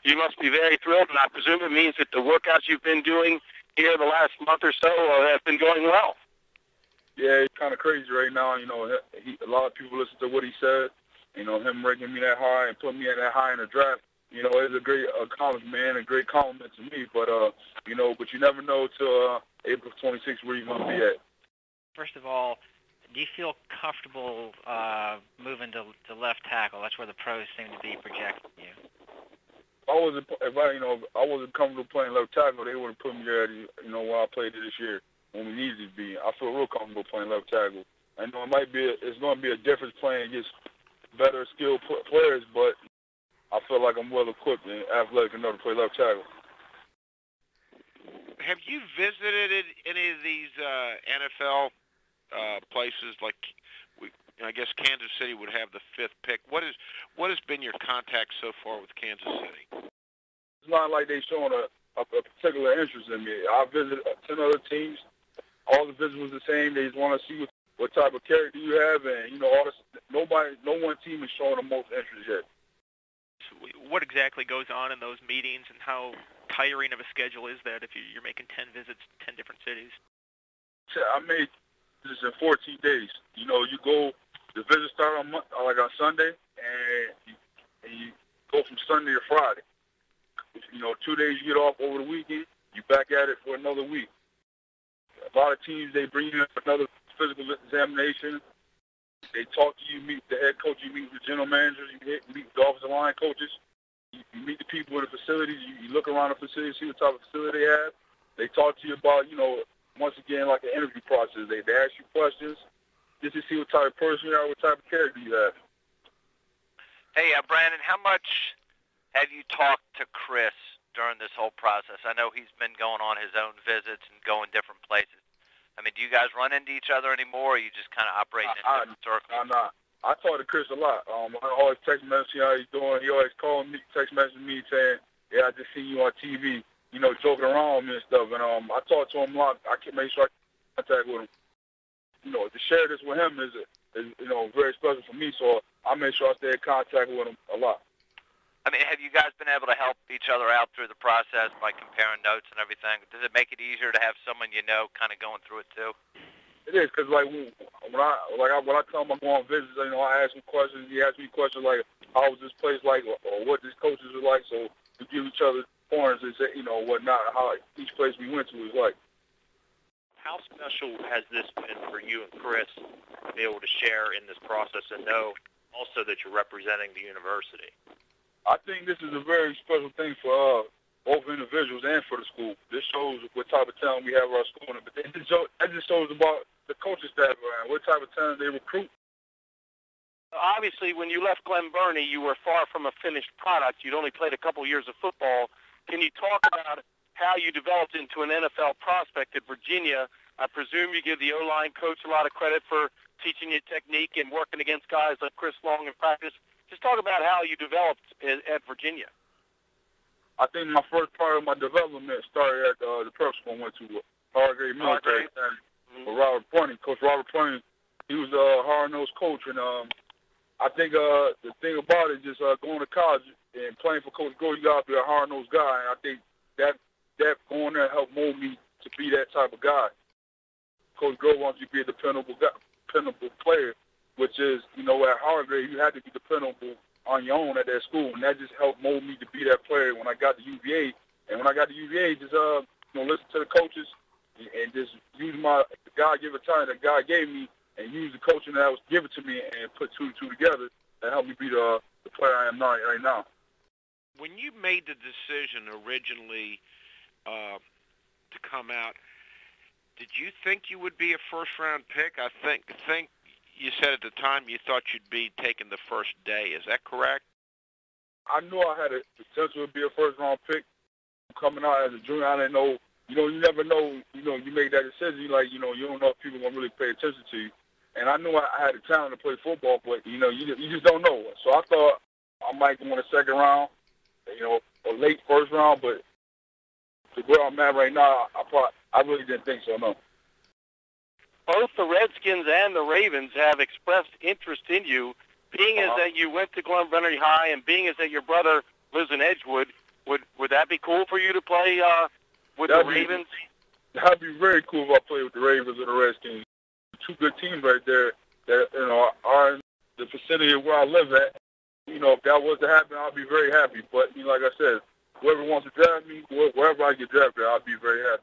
you must be very thrilled, and I presume it means that the workouts you've been doing here the last month or so have been going well. Yeah, it's kind of crazy right now. You know, a lot of people listen to what he said. You know, him ranking me that high and putting me at that high in the draft. You know, it's a great accomplishment and a great compliment to me. But you know, but you never know till April 26th where you're gonna be at. First of all, do you feel comfortable moving to left tackle? That's where the pros seem to be projecting you. If I wasn't comfortable playing left tackle, they would have put me there. You know, where I played this year when we needed to be. I feel real comfortable playing left tackle. I know it's going to be a difference playing against better skilled players, but I feel like I'm well equipped and athletic enough to play left tackle. Have you visited any of these NFL places? Like, I guess Kansas City would have the 5th pick. What has been your contact so far with Kansas City? It's not like they showing a particular interest in me. I visited 10 other teams. All the visits was the same. They just want to see what type of character you have, and you know, no one team is showing the most interest yet. So what exactly goes on in those meetings, and how tiring of a schedule is that if you're making 10 visits to 10 different cities? I made this in 14 days. You know, you go. The visits start on Sunday, and you go from Sunday to Friday. You know, 2 days you get off over the weekend. You back at it for another week. A lot of teams, they bring you in for another physical examination. They talk to you, meet the head coach, you meet the general managers, you meet the offensive line coaches. You meet the people in the facilities. You look around the facility, see what type of facility they have. They talk to you about, you know, once again, like an interview process. They ask you questions just to see what type of person you are, what type of character you have. Hey, Branden, how much have you talked to Chris during this whole process? I know he's been going on his own visits and going different places. I mean, do you guys run into each other anymore, or are you just kind of operating in different circles? I talk to Chris a lot. I always text message how he's doing. He always calling me, text messaging me saying, "Yeah, I just seen you on TV," you know, joking around with me and stuff. And I talk to him a lot. I can make sure I contact with him. You know, to share this with him is you know, very special for me. So I make sure I stay in contact with him a lot. I mean, have you guys been able to help each other out through the process by comparing notes and everything? Does it make it easier to have someone you know kind of going through it too? It is, because like when I tell him I'm going on visits, you know, I ask him questions. He asks me questions like, "How was this place like?" or "What these coaches are like." So we give each other pointers and say, you know, whatnot, how each place we went to is like. How special has this been for you and Chris to be able to share in this process and know also that you're representing the university? I think this is a very special thing for both individuals and for the school. This shows what type of talent we have at our school, but that just shows about the coaching staff around, what type of talent they recruit. Obviously, when you left Glen Burnie, you were far from a finished product. You'd only played a couple years of football. Can you talk about how you developed into an NFL prospect at Virginia? I presume you give the O-line coach a lot of credit for teaching you technique and working against guys like Chris Long in practice. Just talk about how you developed at Virginia. I think my first part of my development started at the prep school I went to, Hargrave Military. Robert Pointing, Coach Robert Pointing, he was a hard-nosed coach, and I think the thing about it is just going to college and playing for Coach Go, you got to be a hard-nosed guy, and I think that going there helped mold me to be that type of guy. Coach Go wants you to be a dependable player, which is, you know, at Hargrave, you had to be dependable on your own at that school, and that just helped mold me to be that player when I got to UVA. And when I got to UVA, just you know, listen to the coaches and just use my God-given talent that God gave me, and use the coaching that was given to me, and put two and two together that helped me be the player I am right now. When you made the decision originally to come out, did you think you would be a first-round pick? I think you said at the time you thought you'd be taken the first day. Is that correct? I knew I had a potential to be a first-round pick. Coming out as a junior, I didn't know. You know, you never know. You know, you make that decision. You don't know if people are gonna really pay attention to you. And I knew I had the talent to play football, but you know, you just don't know. So I thought I might go in the second round, you know, or late first round. But to where I'm at right now, I really didn't think so. No. Both the Redskins and the Ravens have expressed interest in you, being as that you went to Glen Burnie High and being as that your brother lives in Edgewood. be cool for you to play with the Ravens? That'd be very cool if I played with the Ravens or the Redskins. Two good teams right there that, are in the vicinity of where I live at. If that was to happen, I'd be very happy. But, like I said, whoever wants to draft me, wherever I get drafted, I'd be very happy.